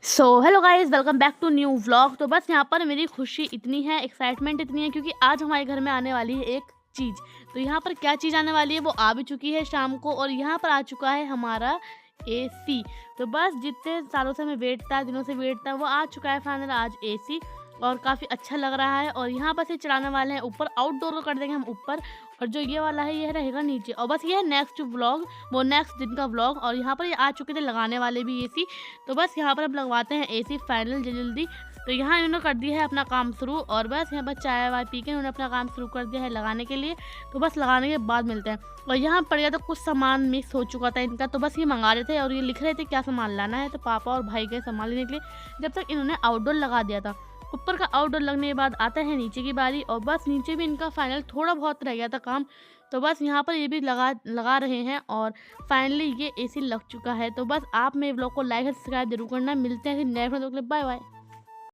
So hello guys, welcome back to new vlog. तो बस यहाँ पर मेरी खुशी इतनी है, एक्साइटमेंट इतनी है क्योंकि आज हमारे घर में आने वाली है एक चीज़। तो यहाँ पर क्या चीज़ आने वाली है वो आ भी चुकी है शाम को, और यहाँ पर आ चुका है हमारा एसी। तो बस जितने सालों से मैं वेट था, दिनों से वेट था, वो आ चुका है फाइनल आज एसी, और काफ़ी अच्छा लग रहा है। और यहाँ पर से चढ़ाने वाले हैं ऊपर, आउटडोर को कर देंगे हम ऊपर, और जो ये वाला है ये रहेगा नीचे। और बस ये है नेक्स्ट व्लॉग, वो नेक्स्ट दिन का व्लॉग। और यहाँ पर ये आ चुके थे लगाने वाले भी एसी। तो बस यहाँ पर अब लगवाते हैं एसी फाइनल जल्दी। तो यहाँ इन्होंने कर दिया है अपना काम शुरू, और बस यहाँ पर चाय वाय पी के उन्होंने अपना काम शुरू कर दिया है लगाने के लिए। तो बस लगाने के बाद मिलते हैं। और यहाँ पड़ गया तो कुछ सामान मिक्स हो चुका था इनका, तो बस ये मंगा रहे थे और ये लिख रहे थे क्या सामान लाना है। तो पापा और भाई गए सामान लेने के लिए, जब तक इन्होंने आउटडोर लगा दिया था। ऊपर का आउटडोर लगने के बाद आता है नीचे की बारी, और बस नीचे भी इनका फाइनल थोड़ा बहुत रह गया था काम। तो बस यहाँ पर ये भी लगा रहे हैं, और फाइनली ये एसी लग चुका है। तो बस आप मेरे ब्लॉग को लाइक और सब्सक्राइब जरूर करना। मिलते हैं नेक्स्ट व्लॉग में, बाय बाय।